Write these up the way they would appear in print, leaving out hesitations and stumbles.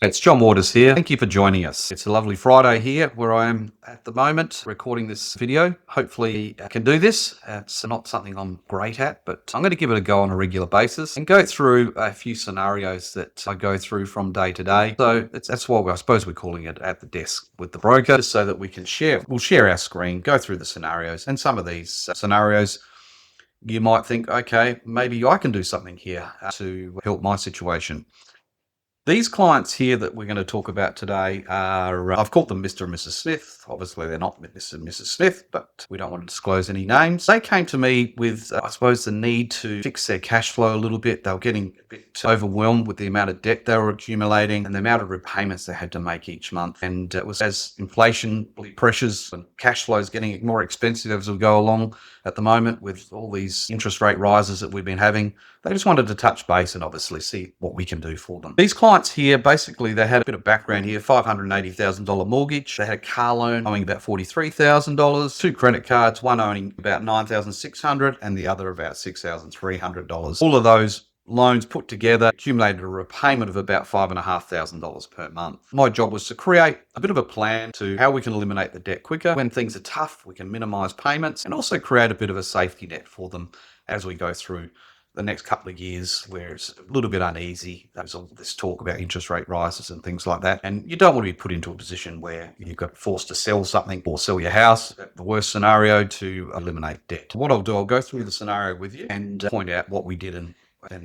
It's John Waters here. Thank you for joining us. It's a lovely Friday here where I am at the moment recording this video. Hopefully I can do this. It's not something I'm great at, but I'm going to give it a go on a regular basis and go through a few scenarios that I go through from day to day. So that's why I suppose we're calling it at the desk with the broker, just so that we can share. We'll share our screen, go through the scenarios, and some of these scenarios you might think, okay, maybe I can do something here to help my situation. These clients here that we're going to talk about today are, I've called them Mr. and Mrs. Smith. Obviously, they're not Mr. and Mrs. Smith, but we don't want to disclose any names. They came to me with, I suppose, the need to fix their cash flow a little bit. They were getting a bit overwhelmed with the amount of debt they were accumulating and the amount of repayments they had to make each month. And it was as inflation pressures and cash flow is getting more expensive as we go along at the moment with all these interest rate rises that we've been having. They just wanted to touch base and obviously see what we can do for them. These clients here, basically, they had a bit of background here, $580,000 mortgage. They had a car loan owing about $43,000, two credit cards, one owing about $9,600 and the other about $6,300. All of those loans put together accumulated a repayment of about $5,500 per month. My job was to create a bit of a plan to how we can eliminate the debt quicker. When things are tough, we can minimize payments and also create a bit of a safety net for them as we go through the next couple of years where it's a little bit uneasy. There's all this talk about interest rate rises and things like that. And you don't want to be put into a position where you've got forced to sell something or sell your house, the worst scenario, to eliminate debt. What I'll do, I'll go through the scenario with you and point out what we did and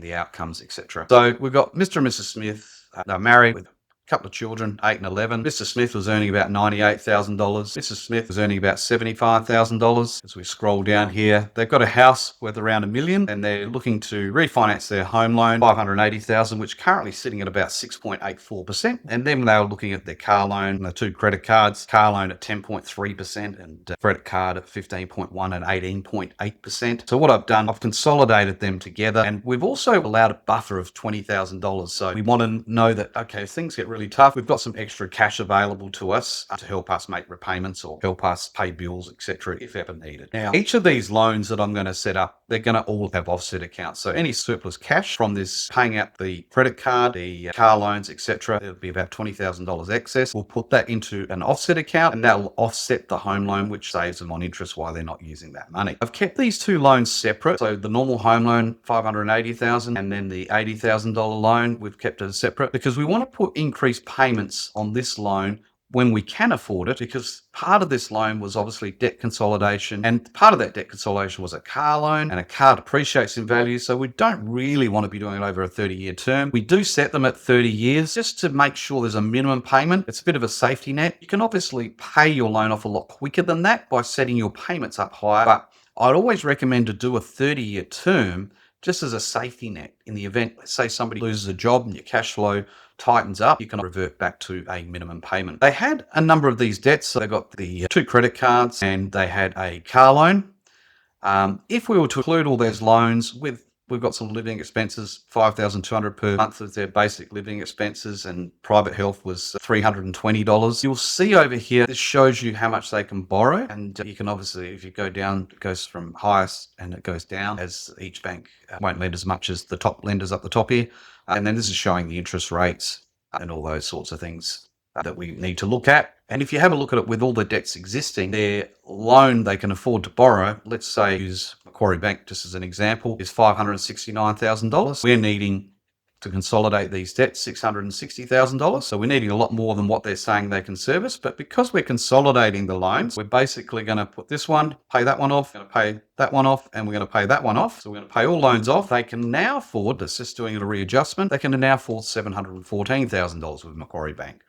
the outcomes, etc. So we've got Mr. and Mrs. Smith. They're married with couple of children, 8 and 11. Mr. Smith was earning about $98,000. Mrs. Smith was earning about $75,000. As we scroll down here, they've got a house worth around $1 million and they're looking to refinance their home loan, $580,000, which currently sitting at about 6.84%. And then they were looking at their car loan, the two credit cards, car loan at 10.3% and credit card at 15.1 and 18.8%. So what I've done, I've consolidated them together and we've also allowed a buffer of $20,000. So we want to know that, okay, if things get really tough, we've got some extra cash available to us to help us make repayments or help us pay bills, etc., if ever needed. Now, each of these loans that I'm going to set up, they're going to all have offset accounts. So any surplus cash from this paying out the credit card, the car loans, etc., it'll be about $20,000 excess. We'll put that into an offset account and that'll offset the home loan, which saves them on interest while they're not using that money. I've kept these two loans separate. So the normal home loan, $580,000, and then the $80,000 loan, we've kept it separate because we want to put increased payments on this loan when we can afford it, because part of this loan was obviously debt consolidation, and part of that debt consolidation was a car loan, and a car depreciates in value, so we don't really want to be doing it over a 30-year term. We do set them at 30 years just to make sure there's a minimum payment. It's a bit of a safety net. You can obviously pay your loan off a lot quicker than that by setting your payments up higher, but I'd always recommend to do a 30-year term just as a safety net in the event, let's say somebody loses a job and your cash flow tightens up, you can revert back to a minimum payment. They had a number of these debts. So they got the two credit cards and they had a car loan. If we were to include all those loans we've got some living expenses, $5,200 per month of their basic living expenses, and private health was $320. You'll see over here, this shows you how much they can borrow. And you can obviously, if you go down, it goes from highest and it goes down as each bank won't lend as much as the top lenders up the top here. And then this is showing the interest rates and all those sorts of things that we need to look at. And if you have a look at it with all the debts existing, their loan they can afford to borrow, let's say use Macquarie Bank just as an example, is $569,000. We're needing to consolidate these debts, $660,000. So we're needing a lot more than what they're saying they can service. But because we're consolidating the loans, we're basically going to put this one, pay that one off, going to pay that one off, and we're going to pay that one off. So we're going to pay all loans off. They can now afford, that's just doing a readjustment, they can now afford $714,000 with Macquarie Bank.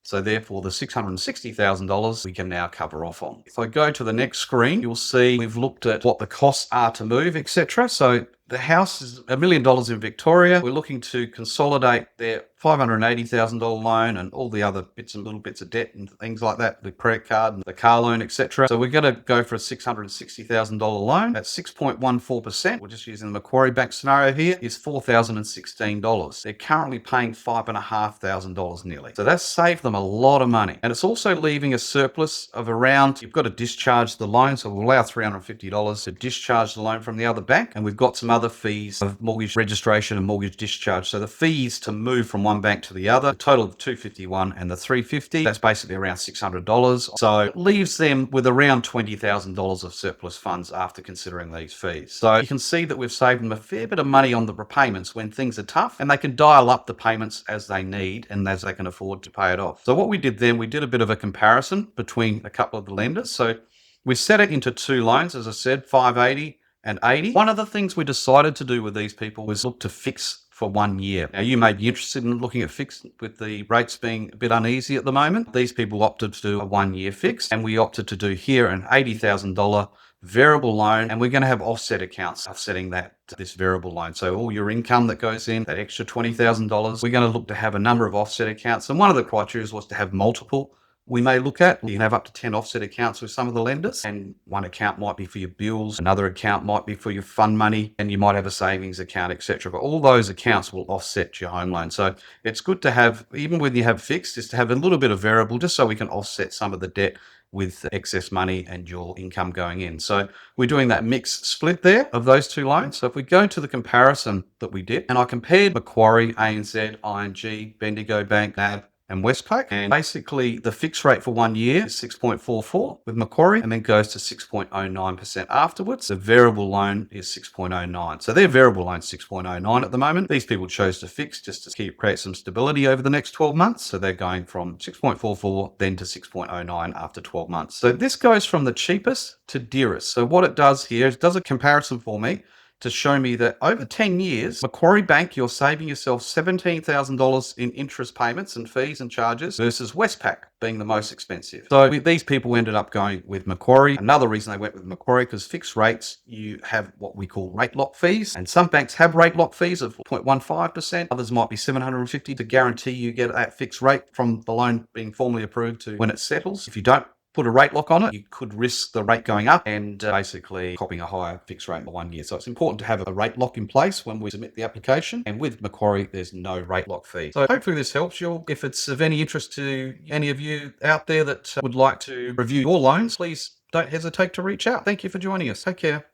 So therefore, the $660,000 we can now cover off on. If I go to the next screen, you'll see we've looked at what the costs are to move, etc. So the house is $1 million in Victoria. We're looking to consolidate their $580,000 loan and all the other bits and little bits of debt and things like that, the credit card and the car loan, etc. So we're going to go for a $660,000 loan at 6.14%. We're just using the Macquarie Bank scenario here, is $4,016. They're currently paying $5,500 nearly. So that's saved them a lot of money. And it's also leaving a surplus of around, you've got to discharge the loan. So we'll allow $350 to discharge the loan from the other bank. And we've got some other fees of mortgage registration and mortgage discharge. So the fees to move from one bank to the other, a total of $251 and the $350, that's basically around $600. So it leaves them with around $20,000 of surplus funds after considering these fees. So you can see that we've saved them a fair bit of money on the repayments when things are tough, and they can dial up the payments as they need and as they can afford to pay it off. So what we did then, we did a bit of a comparison between a couple of the lenders. So we set it into two loans, as I said, 580 and 80. One of the things we decided to do with these people was look to fix for 1 year. Now, you may be interested in looking at fixed with the rates being a bit uneasy at the moment. These people opted to do a 1 year fix, and we opted to do here an $80,000 variable loan, and we're going to have offset accounts offsetting this variable loan. So all your income that goes in, that extra $20,000, we're going to look to have a number of offset accounts. And one of the criteria was to have multiple. We may look at, you can have up to 10 offset accounts with some of the lenders, and one account might be for your bills, another account might be for your fund money, and you might have a savings account, etc. But all those accounts will offset your home loan. So it's good to have, even when you have fixed, is to have a little bit of variable just so we can offset some of the debt with excess money and your income going in. So we're doing that mixed split there of those two loans. So if we go to the comparison that we did, and I compared Macquarie, ANZ, ING, Bendigo Bank, NAB, and Westpac, and basically the fixed rate for 1 year is 6.44 with Macquarie, and then goes to 6.09% afterwards. The variable loan is 6.09. So their variable loan is 6.09 at the moment. These people chose to fix just to create some stability over the next 12 months. So they're going from 6.44 then to 6.09 after 12 months. So this goes from the cheapest to dearest. So what it does here is it does a comparison for me to show me that over 10 years, Macquarie Bank, you're saving yourself $17,000 in interest payments and fees and charges versus Westpac being the most expensive. So these people ended up going with Macquarie. Another reason they went with Macquarie, because fixed rates, you have what we call rate lock fees. And some banks have rate lock fees of 0.15%. Others might be $750 to guarantee you get that fixed rate from the loan being formally approved to when it settles. If you don't put a rate lock on it, you could risk the rate going up and basically copying a higher fixed rate for 1 year. So it's important to have a rate lock in place when we submit the application. And with Macquarie, there's no rate lock fee. So hopefully this helps you. If it's of any interest to any of you out there that would like to review your loans, please don't hesitate to reach out. Thank you for joining us. Take care.